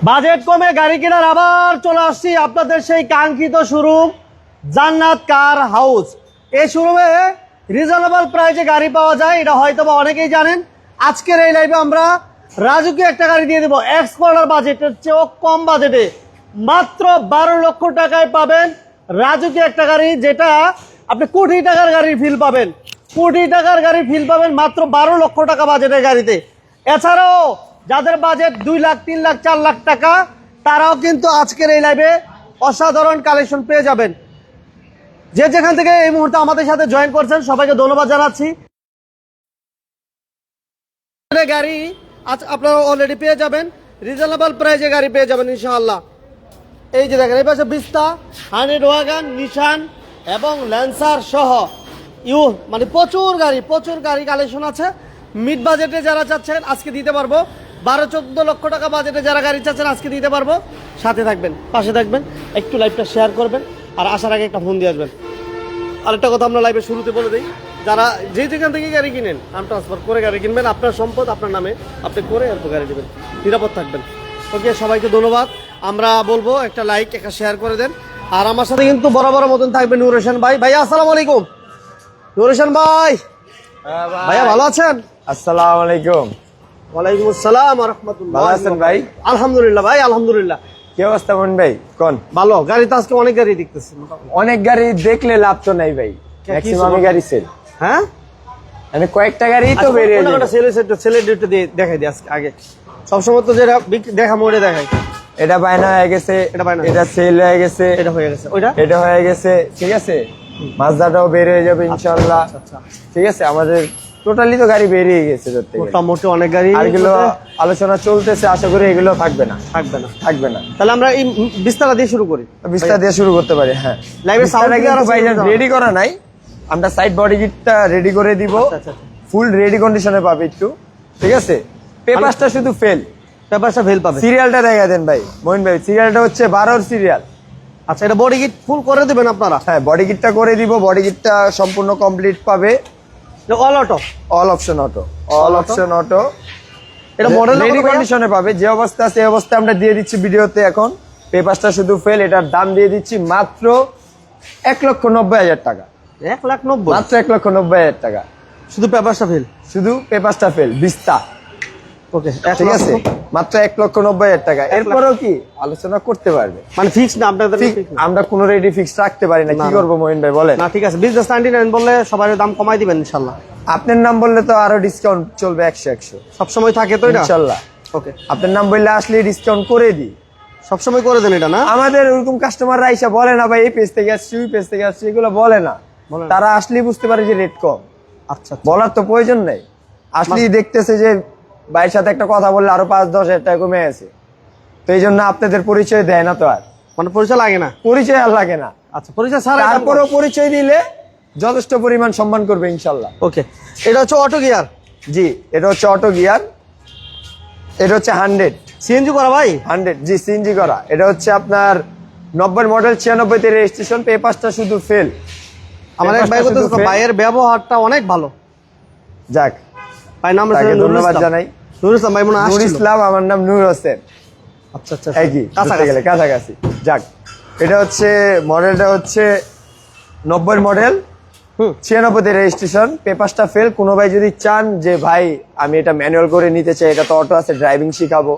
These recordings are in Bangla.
বাজেট কমে গাড়ি কেনার আবার চলে আসছি আপনাদের সেই কাঙ্ক্ষিত শোরুম জান্নাত কার হাউস। এই শোরুমে রিজনেবল প্রাইসে গাড়ি পাওয়া যায়, এটা হয়তো বা অনেকেই জানেন। আজকের এই লাইভে আমরা রাজুকে একটা গাড়ি দিয়ে দেবো এক্সপ্লোরার বাজেটের চেয়েও কম বাজেটে, মাত্র 12 লক্ষ টাকায় পাবেন রাজুকে একটা গাড়ি, যেটা আপনি কোটি টাকার গাড়ির ফিল পাবেন। কোটি টাকার গাড়ি ফিল পাবেন মাত্র 12 লক্ষ টাকা বাজেটের গাড়িতে। এছাড়াও যাদের বাজেট 2 লাখ 3 লাখ 4 লাখ টাকা, তারাও কিন্তু আজকের এই লাইভে অসাধারণ কালেকশন পেয়ে যাবেন। যে যেখান থেকে এই মুহূর্তে আমাদের সাথে জয়েন করছেন সবাইকে ধন্যবাদ জানাচ্ছি। গাড়ি আজ আপনারা অলরেডি পেয়ে যাবেন, রিজনেবল প্রাইসে গাড়ি পেয়ে যাবেন ইনশাআল্লাহ। এই যে দেখেন, এই পাশে বিস্তা, হান্ড্রেড ওয়াগন, নিশান এবং ল্যান্সার সহ মানে প্রচুর গাড়ি কালেকশন আছে। মিড বাজেটে যারা চাচ্ছেন আজকে দিতে পারবো, 12-14 লক্ষ টাকা বাজেটে যারা গাড়ি চাচ্ছেন আজকে দিতে পারবো। সাথে থাকবেন, পাশে থাকবেন, একটু লাইভটা শেয়ার করবেন, আর আসার আগে একটা ফোন দিয়ে আসবেন। আরেকটা কথা আমরা লাইভে শুরুতে বলে দিই, যারা যেখান থেকে গাড়ি কিনেন নাম ট্রান্সফার করে গাড়ি কিনবেন, আপনার সম্পদ আপনার নামে আপনি করে এরপর গাড়ি দেবেন, নিরাপদ থাকবেন। ওকে, সবাইকে ধন্যবাদ। আমরা বলবো একটা লাইক একটা শেয়ার করে দেন। আর আমার সাথে কিন্তু বরাবর মতন থাকবে নূর হোসেন ভাই। ভাইয়া আসসালামু আলাইকুম। নূর হোসেন ভাই, ভাইয়া ভালো আছেন? আসসালামু আলাইকুম। ওয়ালাইকুম আসসালাম ওয়া রাহমাতুল্লাহ। ভালো আছেন ভাই? আলহামদুলিল্লাহ ভাই, আলহামদুলিল্লাহ। কি অবস্থা মন ভাই? কোন ভালো। গাড়ি তো আজকে অনেক গাড়ি দেখতেছি। অনেক গাড়ি দেখলে লাভ তো নাই ভাই, ম্যাক্সিমাম গাড়ি সেল। হ্যাঁ, মানে কয়েকটা গাড়ি তো বেরিয়ে যাবে। ছেলে দুটো দিয়ে দেখাই দিই আজকে আগে। সবসময় তো যেটা দেখা মোড়ে দেখাই। এটা বায়না হয়ে গেছে, এটা সেল হয়ে গেছে, এটা হয়ে গেছে, এটা হয়ে গেছে। ঠিক আছে, মাজদাটাও বের হয়ে যাবে ইনশাআল্লাহ। ঠিক আছে, আমাদের টোটালি তো গাড়ি বেরিয়ে গেছে, মোটামুটি অনেক গাড়ি। আর এগুলো আলোচনা চলতেছে, আশা করি এগুলো থাকবে না। তাহলে আমরা এই বিস্তার দিয়ে শুরু করি। বিস্তার দিয়ে শুরু করতে পারি। হ্যাঁ, লাইভে সাউন্ড রেডি করা নাই, আমরা সাইড বডি কিটটা রেডি করে দিব। ফুল রেডি কন্ডিশনে পাবে একটু। ঠিক আছে, পেপারসটা শুধু ফেল, পেপারসটা ফেল পাবে। সিরিয়ালটা দেখা দেন ভাই মোহিন ভাই, সিরিয়ালটা হচ্ছে 12 সিরিয়াল। আচ্ছা, এটা বডি কিট ফুল করে দিবেন আপনারা? হ্যাঁ, বডি কিটটা করে দিব। বডি কিটটা সম্পূর্ণ কমপ্লিট পাবে। All auto, all option auto, all option auto. এটা মডেল রেডি কন্ডিশনে পাবে। যে অবস্থা আছে এই অবস্থায় আমরা দিয়ে দিচ্ছি ভিডিওতে। এখন পেপারসটা শুধু ফেল, এটার দাম দিয়ে দিচ্ছি মাত্র 1,90,000 টাকা। 1,90,000? মাত্র 1,90,000 টাকা। শুধু পেপারসটা ফেল, শুধু পেপারসটা ফেল, বিস্তা। ওকে, ঠিক আছে, মাত্র 1,90,000 টাকা। এরপরেও কি আলোচনা করতে পারবে, মানে ফিক্স না আপনাদের? আমরা কোনো রেডি ফিক্স রাখতে পারি না। কি করবো মোহিন ভাই বলেন? না ঠিক আছে, বিজনেস 99 বললে সবাই দাম কমাই দিবেন ইনশাআল্লাহ। আপনার নাম বললে তো আরো ডিসকাউন্ট চলবে 100 সবসময় থাকে তো এটা ইনশাআল্লাহ। ওকে, আপনার নাম বললে আসলে ডিসকাউন্ট করে দিই, সবসময় করে দেন এটা না? আমাদের ওরকম কাস্টমাররা আইসা বলে না ভাই এই পেজ থেকে আসছি ওই পেজ থেকে আসছি, এগুলো বলে না। তারা আসলেই বুঝতে পারে যে রেট কম। আচ্ছা, বলার তো প্রয়োজন নাই, আসলেই দেখতেছে যে ভাইয়ের সাথে একটা কথা বললে আরো 5-10 হাজার টাকা কমে আছে। তো এই জন্য আপনাদের পরিচয় দেয় না তো, আর মানে পরিচয় লাগে না? পরিচয় আর লাগে না। আচ্ছা, পরিচয় ছাড়া তারপরেও পরিচয় দিলে যথেষ্ট পরিমাণ সম্মান করবে ইনশাল্লাহ। ওকে, এটা হচ্ছে অটো গিয়ার? জি, এটা হচ্ছে অটো গিয়ার। এটা হচ্ছে 100 সিএনজি করা ভাই? 100, জি সিএনজি করা। এটা হচ্ছে আপনার 90 মডেল, 96 তে রেজিস্ট্রেশন, পেপারসটা শুধু ফেল। আমার এক ভাই বলতে ভাইয়ের ব্যবহারটা অনেক ভালো। যাক, ভাই নাম ধন্যবাদ জানাই। নূর ইসলাম ভাই, মনে হয় নূর ইসলাম, আমার নাম নূর হোসেন। আচ্ছা আচ্ছা, একই কাছাকাছি। যাক, এটা হচ্ছে মডেলটা হচ্ছে 90 মডেল, 96 তে রেজিস্ট্রেশন, পেপারসটা ফেল। কোনো ভাই যদি চান যে ভাই আমি এটা ম্যানুয়াল করে নিতে চাই, এটা তো অটো আছে, ড্রাইভিং শিখাবো,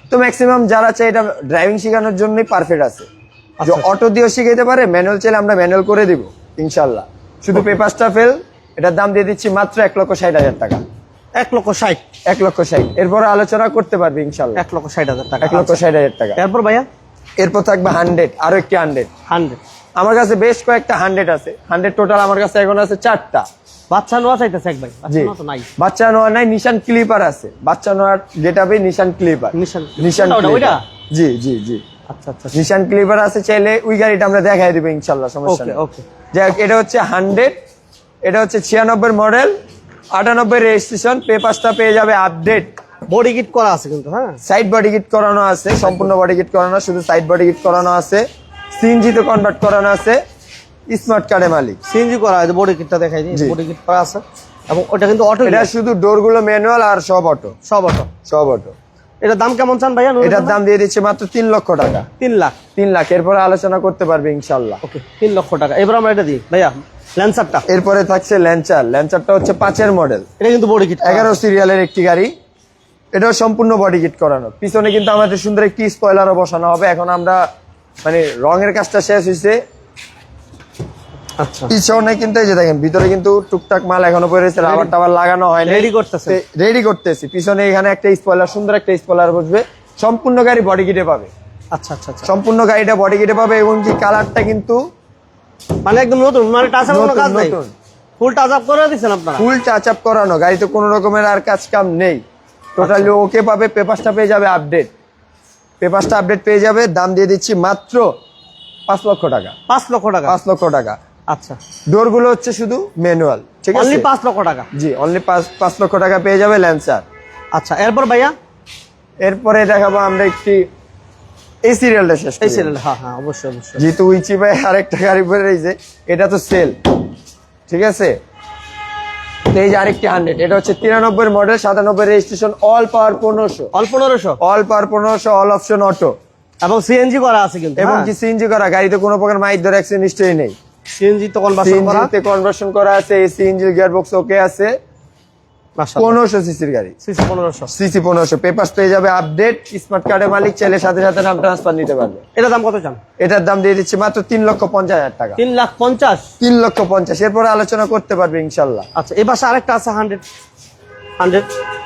তো ম্যাক্সিমাম যারা চাই এটা ড্রাইভিং শেখানোর জন্যই পারফেক্ট আছে। যে অটো দিয়েও শিখাইতে পারে, ম্যানুয়াল চাইলে আমরা ম্যানুয়াল করে দিব ইনশাল্লাহ। শুধু পেপারসটা ফেল, এটার দাম দিয়ে দিচ্ছি মাত্র 1,60,000 টাকা। 1,60,000? 1,60,000, এরপরে আলোচনা করতে পারবে ইনশাল্লাহ। 1,60,000 টাকা, 1,60,000 টাকা। এরপর ভাইয়া? এরপর থাকবে 100, আরো একটি 100। আমার কাছে বেশ কয়েকটা 100 আছে। 100 টোটাল আমার কাছে এখন আছে 4টা। বাচ্চা নোয়া চাইতেছে এক ভাই? তো নাই, বাচ্চা নোয়া নাই, নিশান ক্লিপার আছে। বাচ্চা নোয়ার যেটা ভাই নিশান ক্লিপার। নিশান ওইটা? জি জি জি। আচ্ছা আচ্ছা, নিশান ক্লিপার আছে, চাইলে ওই গাড়িটা আমরা দেখাই দেবো ইনশাল্লাহ, সমস্যা নেই। ওকে, যাই হোক, এটা হচ্ছে 100, এটা হচ্ছে 96 মডেল, 98 রেজিস্ট্রেশন, পেপারসটা পেয়ে যাবে আপডেট। বডি কিট করা আছে কিন্তু? হ্যাঁ, সাইড বডি কিট করানো আছে, সম্পূর্ণ বডি কিট করানো, শুধু সাইড বডি কিট করানো আছে। সিএনজি তে কনভার্ট করানো আছে, স্মার্ট কার্ডের মালিক। সিএনজি করা আছে, বডি কিটটা দেখাই দিই। বডি কিট করা আছে এবং ওটা কিন্তু অটো। এটা শুধু ডোর গুলো ম্যানুয়াল আর সব অটো। সব অটো? সব অটো। এটা দাম কেমন চান ভাইয়া? এটার দাম দিয়ে দিচ্ছে মাত্র 3 লক্ষ টাকা। 3 লাখ। 3 লাখ, এরপরে আলোচনা করতে পারবে ইনশাআল্লাহ। ওকে, 3 লক্ষ টাকা। এবার আমরা এটা দিই ভাইয়া, ল্যান্সারটা। এরপরে থাকছে ল্যান্সার। ল্যান্সারটা হচ্ছে 5 মডেল, এটা কিন্তু বডি কিট 11 সিরিয়ালের একটি গাড়ি। এটাও সম্পূর্ণ বডি কিট করানো। পিছনে কিন্তু আমাদের সুন্দর একটি স্পয়লারও বসানো হবে। এখন আমরা মানে রঙের কাজটা শেষ হয়েছে, আচ্ছা, পিছনে কিন্তু এই যে দেখেন ভিতরে কিন্তু টুকটাক মাল এখনো পড়ে রয়েছে, রাবার টাবার লাগানো হয় না, রেডি করতেছি। পিছনে এখানে একটা স্পয়লার, সুন্দর একটা স্পয়লার বসবে। সম্পূর্ণ গাড়ি বডি কিটে পাবে। আচ্ছা আচ্ছা আচ্ছা, সম্পূর্ণ গাড়িটা বডি কিটে পাবে এবং কি কালারটা কিন্তু মানে একদম নতুন, মানে টাচ আপ কোনো কাজ নাই, নতুন। ফুল টাচ আপ করে দিয়েছেন আপনারা? ফুল টাচ আপ করানো, গাড়িতে কোনো রকমের আর কাজ কাম নেই, টোটালি ওকে পাবে। পেপারসটা পেয়ে যাবে আপডেট, পেপারসটা আপডেট পেয়ে যাবে। দাম দিয়ে দিচ্ছি মাত্র 5 লক্ষ টাকা। 5 লক্ষ টাকা। 5 লক্ষ টাকা। আচ্ছা, ডোরগুলো হচ্ছে শুধু ম্যানুয়াল, ঠিক আছে? অনলি 5 লক্ষ টাকা। জি, অনলি 5 লক্ষ টাকা পেয়ে যাবে ল্যান্সার। আচ্ছা, এরপর ভাইয়া এরপরে দেখাবো আমরা একটি এই সিরিয়ালটা শেষ এই সিরিয়াল। হ্যাঁ হ্যাঁ, অবশ্যই অবশ্যই। যেহেতু উইচি ভাই আরেকটা গাড়ি পরে রয়েছে, এটা তো সেল, ঠিক আছে? তো এই যে আরেকটি 100, এটা হচ্ছে 93 মডেল, 97 রেজিস্ট্রেশন, অল পাওয়ার 1500, অল 1500, অল পাওয়ার 1500, অল অপশন অটো এবং সিএনজি করা আছে কিন্তু, এবং কি সিএনজি করা। গাড়িতে কোনো প্রকার মাইক ধরে অ্যাক্সিডেন্ট নিশ্চয়ই নেই। সিএনজি তো কনভার্সন করা, সিএনজি তে কনভার্সন করা আছে, এই সিএনজি গিয়ারবক্স ওকে আছে। মাশাআল্লাহ, 1500 সিসির গাড়ি, সিসি 1500। সিসি 1500। পেপারস পেয়ে যাবে আপডেট, স্মার্ট কার্ডের মালিক চাইলে সাথে সাথে নাম ট্রান্সফার নিতে পারবে। এটা দাম কত চান? এটার দাম দিয়ে দিচ্ছি মাত্র 3,50,000 টাকা। 3,50,000। 3,50,000, এরপরে আলোচনা করতে পারবে ইনশাল্লাহ। আচ্ছা, এই পাশে আরেকটা আছে 100,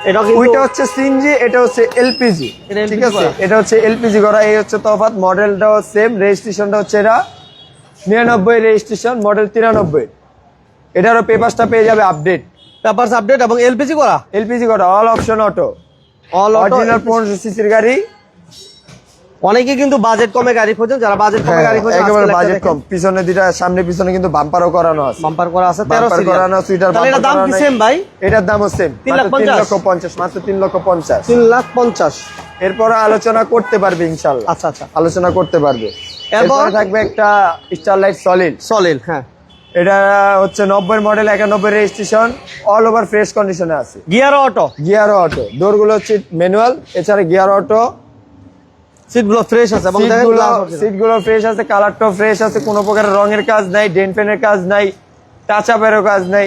এটা কিন্তু ওইটা হচ্ছে সিএনজি, এটা হচ্ছে এলপিজি, এটা LPG ঠিক আছে? করা। এটা হচ্ছে এলপিজি করা, এই হচ্ছে তফাৎ। মডেলটাও সেম, রেজিস্ট্রেশনটা হচ্ছে এটা 99 রেজিস্ট্রেশন, মডেল 93। এটারও পেপারসটা পেয়ে যাবে আপডেট, পেপারস আপডেট এবং এলপিজি করা, এলপিজি করা, all option auto, all original 1500 সিসির গাড়ি। অনেকে কিন্তু বাজেট কমে গাড়ি খোঁজেন, যারা বাজেট কমে গাড়ি খোঁজেন একেবারে বাজেট কম। পিছনে দুইটা, সামনে পিছনে কিন্তু বাম্পারও করানো আছে, বাম্পার করা আছে, 13 বাম্পার সিরিয়াল। করানো, সুইটার তাহলে এটা বাম্পার দাম কি করানো। সেম ভাই? এটার দামও সেম, 3,50,000, মাত্র 3,50,000। 3,50,000। এরপর আলোচনা করতে পারবে ইনশাআল্লাহ। আচ্ছা আচ্ছা, আলোচনা করতে পারবে। এরপর এরপর থাকবে একটা স্টারলাইট সলিড। সলিড, হ্যাঁ। এটা হচ্ছে 90 model, 91 registration, all over fresh কন্ডিশনে আছে। গিয়ার অটো, গিয়ার অটো, ডোরগুলো হচ্ছে ম্যানুয়াল, এছাড়া গিয়ার অটো। সিটগুলো ফ্রেশ আছে এবং দেখেন glass original। সিটগুলো ফ্রেশ আছে, কালারটাও ফ্রেশ আছে, কোনো প্রকার রঙের কাজ নাই, ডেন্ট পেনের কাজ নাই, টাচ আপেরও কাজ নাই।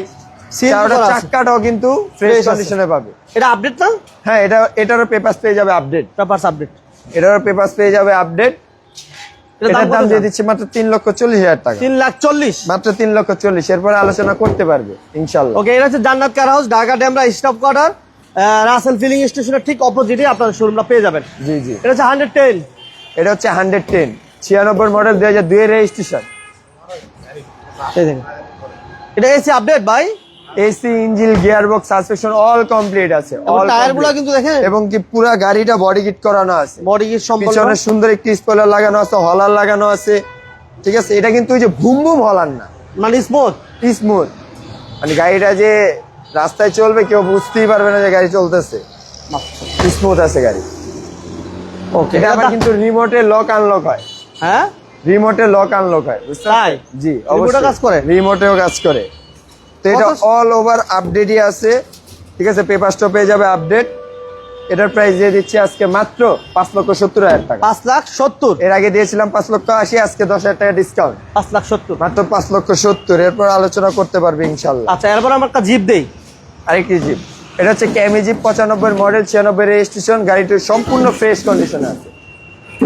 Seal চারটা করা আছে। চাক্কাটাও কিন্তু ফ্রেশ Fresh আছে। কন্ডিশনে পাবে। এটা আপডেট না? হ্যাঁ, এটারও পেপারস পেয়ে যাবে আপডেট, পেপারস আপডেট। এটারও পেপারস পেয়ে যাবে আপডেট। এটার দাম দিয়ে দিচ্ছি মাত্র 3,40,000 টাকা। 3,40,000, মাত্র 3,40,000, এরপরে আলোচনা করতে পারবে ইনশাল্লাহ। ওকে। এটা হচ্ছে Jannat car house, Dhaka Demra staff quarter, Rasel filling স্টেশনের ঠিক অপোজিটে আপনার শোরুমটা পেয়ে যাবেন। জি জি, এটা হচ্ছে 110, এটা হচ্ছে 110, 96 মডেল, 2002 রেজিস্ট্রেশন। এই দেখেন, এটা এসি আপডেট ভাই, AC, engine, gearbox, suspension all complete আছে, অল টায়ার গুলো কিন্তু দেখেন, এবং কি পুরো গাড়িটা বডি কিট করানো আছে। বডি কি সম্পূর্ণ পিছনে সুন্দর একটি স্পয়লার লাগানো আছে, হলার লাগানো আছে, ঠিক আছে? এটা কিন্তু ওই যে বুম বুম হলার না, মানে স্মুথ। স্মুথ। মানে গাড়িটা যে রাস্তায় চলবে কেউ বুঝতেই পারবে না যে গাড়ি চলতেছে, স্মুথ আছে গাড়ি। ওকে, এটা আবার কিন্তু রিমোটে লক আনলক হয়। হ্যাঁ, রিমোটে লক আনলক হয়, বুঝতে তাই? পারছেন? জি, রিমোটেও অবশ্যই কাজ করে? রিমোটেও কাজ করে। তো এটা অল ওভার আপডেটই আছে, ঠিক আছে? পেপারসটা পেয়ে যাবে আপডেট। এটার প্রাইস দিয়ে দিচ্ছি আজকে মাত্র 5,70,000 টাকা। 5,70,000, এর আগে দিয়েছিলাম 5,80,000, আজকে 10,000 টাকা ডিসকাউন্ট, 5,70,000। মাত্র 5,70,000। এরপর আলোচনা করতে পারবে ইনশাল্লাহ। আচ্ছা, এরপর আমরা একটা জিপ দেই। আরেকটি জিপ, এটা হচ্ছে ক্যামি জিপ, 95 মডেল, 96 রেজিস্ট্রেশন। গাড়িটি সম্পূর্ণ ফ্রেশ কন্ডিশনে আছে,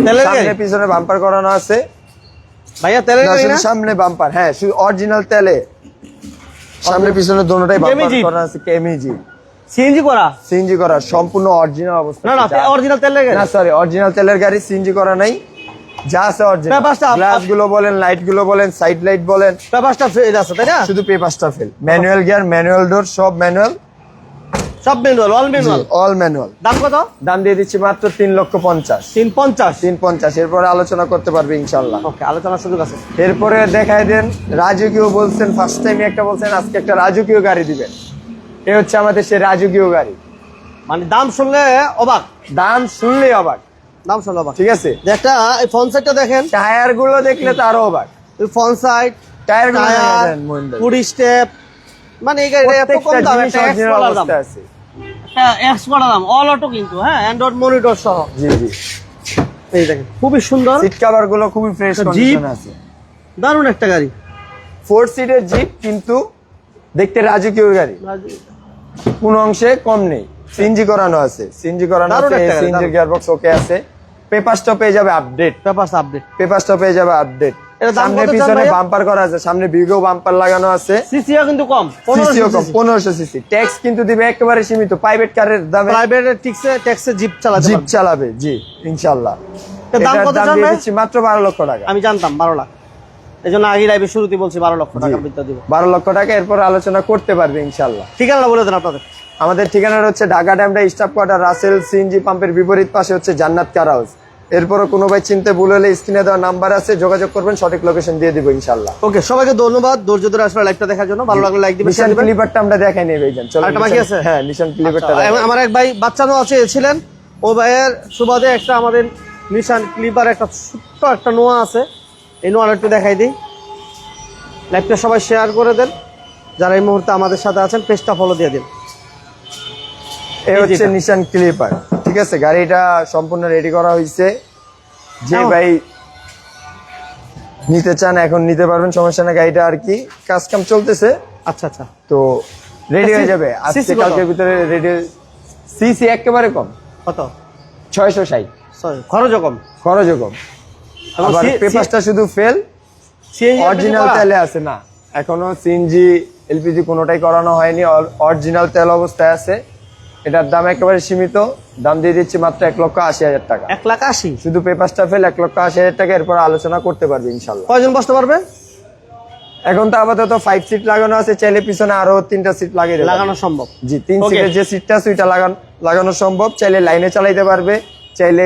তেলের গাড়ি সামনে পিছনে বাম্পার করানো আছে। ভাইয়া, তেলের গাড়ি না? সামনে বাম্পার, হ্যাঁ, শুধু অরিজিনাল তেলে, সামনে পিছনে দোনোটাই বাম্পার Jeep। করা আছে। ক্যামি জিপ, সিএনজি করা? সিএনজি করা, সম্পূর্ণ অরিজিনাল অবস্থা। না না, অরিজিনাল তেলের গাড়ি। না সরি, অরিজিনাল তেলের গাড়ি, সিএনজি করা নাই, যা আছে অরিজিনাল। পেপারসটা গ্লাস গুলো বলেন, লাইট গুলো বলেন, সাইড লাইট বলেন, পেপারসটা ফেল আছে, তাই না? শুধু পেপারসটা fail. Manual gear, manual door, সব ম্যানুয়াল, সব manual, all manual. All manual. দাম কত? দাম দিয়ে দিচ্ছি মাত্র 3,50,000। 3,50,000। 3,50,000, এরপরে আলোচনা করতে পারবে ইনশাল্লাহ। ওকে, আলোচনার সুযোগ আছে। এরপরে দেখাই দেন রাজকীয়, বলছেন ফার্স্ট টাইম একটা বলছেন, আজকে একটা রাজকীয় গাড়ি দিবেন। এ হচ্ছে আমাদের সেই রাজকীয় গাড়ি, মানে দাম শুনলে অবাক, দাম শুনলেই অবাক, দাম শুনলে অবাক। ঠিক আছে? যে একটা এই ফ্রন্ট সাইডটা দেখেন, টায়ার গুলো দেখলে তো আরো অবাক। এই ফ্রন্ট সাইড, টায়ার গুলো টায়ার, দেখেন, মহিন্দ্রা। ফুড স্টেপ, মানে এই গাড়িটা এত কম প্রত্যেকটা দাম, জিনিস একটা original এক্সপ্লোরার দাম। অবস্থায় আছে। একটা এক্সপার্ট দাম, অল অটো কিন্তু, হ্যাঁ, অ্যান্ড্রয়েড মনিটর সহ। জি জি। এই দেখেন খুবই সুন্দর, সিট কভার গুলো খুবই ফ্রেশ কন্ডিশনে আছে। দারুণ একটা গাড়ি, 4 সিটের জিপ, কিন্তু দেখতে রাজকীয় গাড়ি, কোন অংশে কম নেই। সিএনজি করানো আছে, সিএনজি করানো দারুণ আছে, একটা গাড়ি, সিএনজি দারুণ। গিয়ারবক্স ওকে আছে। পেপারসটা পেয়ে যাবে আপডেট, পেপারস আপডেট। পেপারসটা পেয়ে যাবে আপডেট। এটার দাম সামনে কত চান পিছনে ভাইয়া? বাম্পার করা আছে, সামনে বিগো বাম্পার লাগানো আছে। সিসিও কিন্তু কম, সিসিও কম, 1500 সিসি। ট্যাক্স কিন্তু দিবে একেবারে সীমিত, প্রাইভেট কারের দামে প্রাইভেট ট্যাক্সে জিপ চালাতে জিপ পারবে। চালাবে। জি ইনশাআল্লাহ। এর দাম এটার কত দাম চান দিয়ে ভাই? দিচ্ছি মাত্র 12 লক্ষ টাকা। আমি জানতাম 12 লাখ, এই জন্য আগে লাইভে শুরুতে বলছি 12 লক্ষ টাকা বিদ্যা দিব। 12 লক্ষ টাকা, এরপর আলোচনা করতে পারবে ইনশাআল্লাহ। ঠিকানা বলে দেন আপনাদের। আমাদের ঠিকানা হচ্ছে Dhaka Demra staff quarter, Russel CNG পাম্পের বিপরীত পাশে হচ্ছে জান্নাত কার হাউস। এরপরও কোনো ভাই চিনতে ভুল হলে স্ক্রিনে দেওয়া নাম্বার আছে, যোগাযোগ করবেন, সঠিক লোকেশন দিয়ে দিব ইনশাআল্লাহ। ওকে, সবাইকে ধন্যবাদ ধৈর্য ধরে আসলে লাইভটা দেখার জন্য। ভালো লাগলে লাইক দিবেন, শেয়ার নিশান দিবেন। ক্লিপারটা আমরা দেখাই নেই ভাইজান, চলো। আরেকটা বাকি আছে? হ্যাঁ, নিশান ক্লিপারটা আচ্ছা, দেখাই। আমার এক ভাই বাচ্চানো আছে ছিলেন, ও ভাইয়ের সুবাদে একটা আমাদের নিশান ক্লিপার একটা ছোট্ট একটা নোয়া আছে, এই নোয়াটা একটু দেখাই দিই। লাইভটা সবাই শেয়ার করে দেন, যারা এই মুহূর্তে আমাদের সাথে আছেন পেজটা ফলো দিয়ে দিন। এই হচ্ছে যেটা। নিশান ক্লিপার, ঠিক আছে। গাড়িটা সম্পূর্ণ রেডি করা হয়েছে, যে নাও। ভাই নিতে চান এখন নিতে পারবেন, সমস্যা না। গাড়িটা আর কি কাজ কাম চলতেছে, আচ্ছা আচ্ছা, তো রেডি হয়ে যাবে আজকে CC কত? কালকের ভিতরে রেডি। সিসি একেবারে কম, কত? 660। সরি, খরচও কম। খরচও কম। এবং আবার পেপারসটা শুধু ফেল, CNG অরিজিনাল করা? তেলে আছে না, এখনো সিএনজি এলপিজি কোনোটাই করানো হয়নি, অরিজিনাল তেল অবস্থায় আছে। এটার দাম একেবারে সীমিত, দাম দিয়ে দিচ্ছি মাত্র 1,80,000 টাকা। 1,80,000। শুধু পেপারসটা ফেল, 1,80,000 টাকা, এরপর আলোচনা করতে পারবে ইনশাল্লাহ। কয়জন বসতে পারবে? এখন তো আপাতত 5 সিট লাগানো আছে, চাইলে পিছনে আরো 3টা সিট লাগিয়ে দেবে। লাগানো সম্ভব? জি, 3 Okay. সিটের যে সিটটা আছে ওইটা লাগানো সম্ভব। চাইলে লাইনে চালাইতে পারবে, চাইলে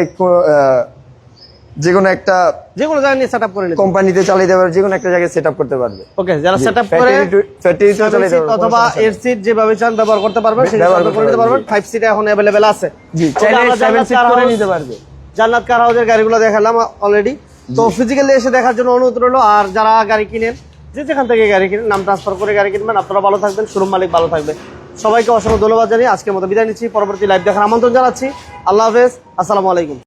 যে কোনো একটা যে কোনো জায়গায় নিয়ে সেটআপ করে নিতে। কোম্পানিতে চালাইতে পারবে, যে কোনো একটা জায়গায় সেটআপ করতে পারবে। ওকে, যারা সেটআপ করে ফ্যাক্টরিতে চালাইতে পারবে অথবা এর সিট যেভাবে চান ব্যবহার করতে পারবেন, সেটা ব্যবহার করে করতে নিতে পারবেন। পারবেন, 5 সিট এখন अवेलेबल আছে। জি, ওকে, চাইলে আমরা 7 সিট করে নিতে পারবে। জান্নাত কার হাউসের গাড়িগুলো দেখালাম অলরেডি, তো ফিজিক্যালি এসে দেখার জন্য অনুরোধ রইলো। আর যারা গাড়ি কিনেন, যে যেখান থেকে গাড়ি কিনেন, নাম ট্রান্সফার করে গাড়ি কিনবেন। আপনারা ভালো থাকবেন, শোরুম মালিক ভালো থাকবে। সবাইকে অসংখ্য ধন্যবাদ জানিয়ে আজকের মতো বিদায় নিচ্ছি। পরবর্তী লাইভ দেখার আমন্ত্রণ জানাচ্ছি। আল্লাহ হাফেজ, আসসালামু আলাইকুম।